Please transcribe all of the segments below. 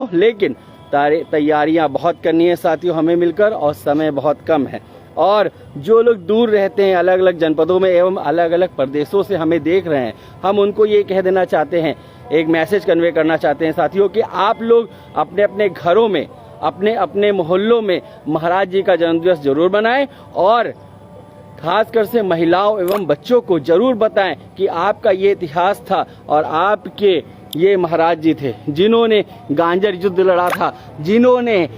लेकिन तैयारियां बहुत करनी है साथियों हमें मिलकर, और समय बहुत कम है। और जो लोग दूर रहते हैं अलग अलग जनपदों में एवं अलग अलग प्रदेशों से हमें देख रहे हैं, हम उनको ये कह देना चाहते हैं, एक मैसेज कन्वे करना चाहते हैं साथियों कि आप लोग अपने अपने घरों में, अपने अपने मोहल्लों में महाराज जी का जन्मदिवस जरूर बनाएं, और खासकर से महिलाओं एवं बच्चों को जरूर बताएं कि आपका ये इतिहास था और आपके ये महाराज जी थे जिन्होंने गांजर युद्ध लड़ा था, जिन्होंने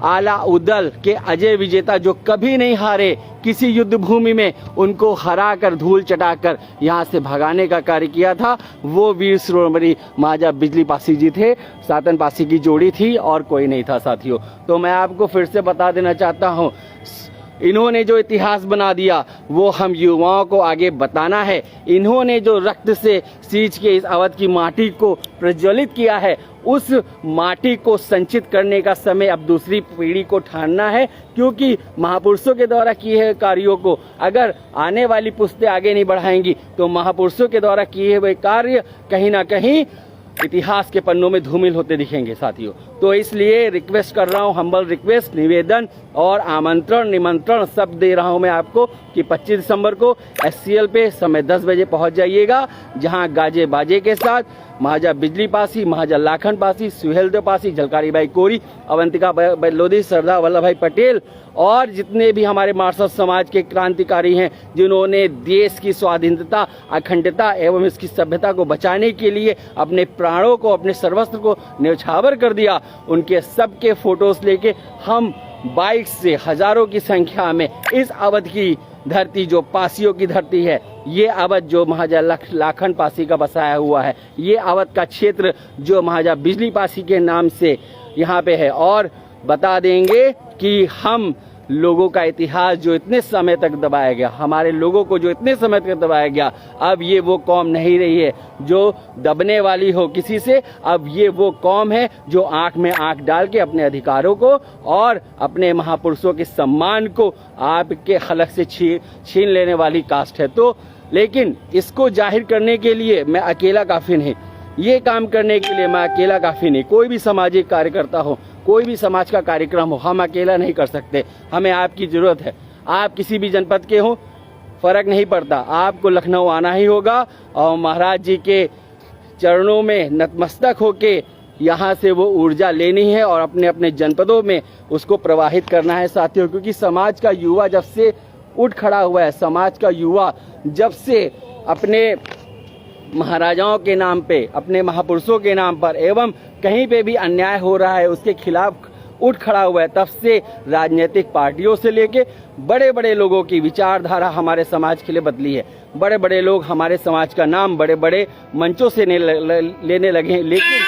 आला उदल के अजय विजेता जो कभी नहीं हारे किसी युद्ध भूमि में, उनको हराकर धूल चटाकर यहाँ से भगाने का कार्य किया था। वो वीर शिरोमणि महाराजा बिजली पासी जी थे, सातन पासी की जोड़ी थी और कोई नहीं था साथियों। तो मैं आपको फिर से बता देना चाहता हूँ, इन्होंने जो इतिहास बना दिया वो हम युवाओं को आगे बताना है। इन्होंने जो रक्त से सींच के इस अवध की माटी को प्रज्वलित किया है, उस माटी को संचित करने का समय अब दूसरी पीढ़ी को ठानना है, क्योंकि महापुरुषों के द्वारा किए हुए कार्यों को अगर आने वाली पुस्तें आगे नहीं बढ़ाएंगी तो महापुरुषों के द्वारा किए हुए कार्य कहीं ना कहीं इतिहास के पन्नों में धूमिल होते दिखेंगे साथियों। तो इसलिए रिक्वेस्ट कर रहा हूँ, हम्बल रिक्वेस्ट, निवेदन और आमंत्रण निमंत्रण सब दे रहा हूँ मैं आपको कि 25 दिसंबर को SCL पे समय 10 बजे पहुँच जाइएगा, जहाँ गाजे बाजे के साथ महाराजा बिजली पासी, महाराजा लाखन पासी, सुहेलदेव पासी, झलकारी बाई कोरी, अवंतिका बाई लोधी, सरदार वल्लभ भाई पटेल और जितने भी हमारे मार्शल समाज के क्रांतिकारी हैं जिन्होंने देश की स्वाधीनता, अखंडता एवं इसकी सभ्यता को बचाने के लिए अपने प्राणों को, अपने सर्वस्व को न्यौछावर कर दिया, उनके सबके फोटोज लेके हम बाइक से हजारों की संख्या में इस अवध की धरती जो पासियों की धरती है, ये अवध जो महाराजा लाखन पासी का बसाया हुआ है, ये अवध का क्षेत्र जो महाराजा बिजली पासी के नाम से यहाँ पे है, और बता देंगे कि हम लोगों का इतिहास जो इतने समय तक दबाया गया, हमारे लोगों को जो इतने समय तक दबाया गया, अब ये वो कौम नहीं रही है जो दबने वाली हो किसी से। अब ये वो कौम है जो आंख में आंख डाल के अपने अधिकारों को और अपने महापुरुषों के सम्मान को आपके हलक से छीन लेने वाली कास्ट है। तो लेकिन इसको जाहिर करने के लिए मैं अकेला काफी नहीं, ये काम करने के लिए मैं अकेला काफी नहीं, कोई भी सामाजिक कार्यकर्ता हो, कोई भी समाज का कार्यक्रम हो, हम अकेला नहीं कर सकते, हमें आपकी जरूरत है। आप किसी भी जनपद के हो, फर्क नहीं पड़ता, आपको लखनऊ आना ही होगा और महाराज जी के चरणों में नतमस्तक होके यहाँ से वो ऊर्जा लेनी है और अपने अपने जनपदों में उसको प्रवाहित करना है साथियों। क्योंकि समाज का युवा जब से उठ खड़ा हुआ है, समाज का युवा जब से अपने महाराजाओं के नाम पे, अपने महापुरुषों के नाम पर एवं कहीं पे भी अन्याय हो रहा है उसके खिलाफ उठ खड़ा हुआ है, तब से राजनीतिक पार्टियों से लेके बड़े बड़े लोगों की विचारधारा हमारे समाज के लिए बदली है। बड़े बड़े लोग हमारे समाज का नाम बड़े बड़े मंचों से लेने लगे, लेकिन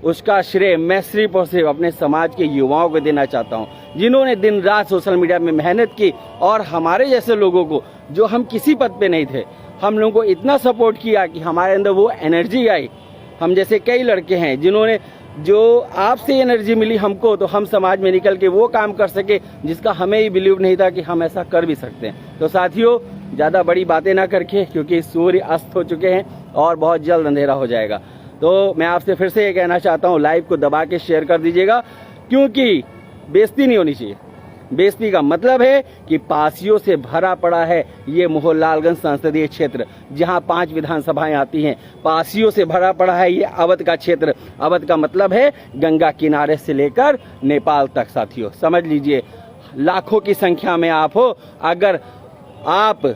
उसका श्रेय मैं सिर्फ और सिर्फ अपने समाज के युवाओं को देना चाहता हूं, जिन्होंने दिन रात सोशल मीडिया में मेहनत की और हमारे जैसे लोगों को, जो हम किसी पद पे नहीं थे, हम लोगों को इतना सपोर्ट किया कि हमारे अंदर वो एनर्जी आई। हम जैसे कई लड़के हैं जिन्होंने, जो आपसे एनर्जी मिली हमको, तो हम समाज में निकल के वो काम कर सके जिसका हमें ही बिलीव नहीं था कि हम ऐसा कर भी सकते हैं। तो साथियों, ज़्यादा बड़ी बातें ना करके, क्योंकि सूर्य अस्त हो चुके हैं और बहुत जल्द अंधेरा हो जाएगा, तो मैं आपसे फिर से ये कहना चाहता हूँ, लाइव को दबा के शेयर कर दीजिएगा, क्योंकि बेइज्जती नहीं होनी चाहिए। बेइज्जती का मतलब है कि पासियों से भरा पड़ा है ये मोहनलालगंज संसदीय क्षेत्र, जहां 5 विधानसभाएं आती हैं। पासियों से भरा पड़ा है ये अवध का क्षेत्र। अवध का मतलब है गंगा किनारे से लेकर नेपाल तक साथियों, समझ लीजिए। लाखों की संख्या में आप हो, अगर आप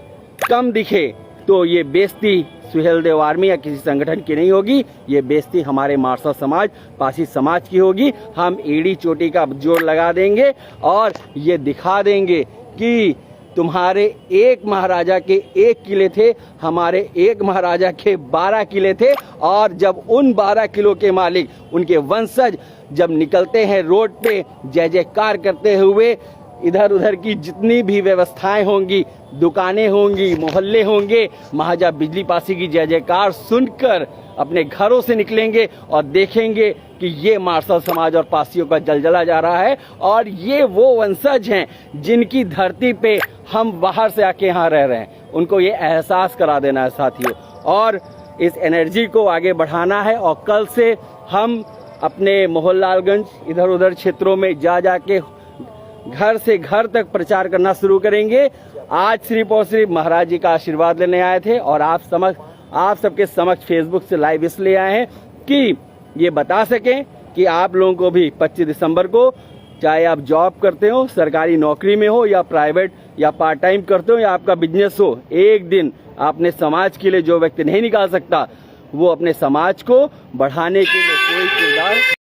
कम दिखे तो ये बेइज्जती सुहेलदेव आर्मी या किसी संगठन की नहीं होगी, ये बेइज्जती हमारे मार्शल समाज, पासी समाज की होगी। हम एड़ी चोटी का जोड़ लगा देंगे और ये दिखा देंगे कि तुम्हारे एक महाराजा के 1 किले थे, हमारे एक महाराजा के 12 किले थे, और जब उन 12 किलो के मालिक, उनके वंशज जब निकलते हैं रोड पे जय जयकार करते हुए, इधर उधर की जितनी भी व्यवस्थाएं होंगी, दुकानें होंगी, मोहल्ले होंगे, महाराजा बिजली पासी की जय जयकार सुनकर अपने घरों से निकलेंगे और देखेंगे कि ये मार्शल समाज और पासियों का जलजला जा रहा है, और ये वो वंशज हैं जिनकी धरती पे हम बाहर से आके यहाँ रह रहे हैं। उनको ये एहसास करा देना है साथियों, और इस एनर्जी को आगे बढ़ाना है। और कल से हम अपने मोहनलालगंज इधर उधर क्षेत्रों में जा के घर से घर तक प्रचार करना शुरू करेंगे। आज सिर्फ और सिर्फ महाराज जी का आशीर्वाद लेने आए थे और आप सबके समक्ष फेसबुक से लाइव इसलिए आए हैं कि ये बता सकें कि आप लोगों को भी 25 दिसंबर को, चाहे आप जॉब करते हो, सरकारी नौकरी में हो या प्राइवेट या पार्ट टाइम करते हो या आपका बिजनेस हो, एक दिन अपने समाज के लिए जो व्यक्ति नहीं निकाल सकता वो अपने समाज को बढ़ाने के लिए कोई किरदार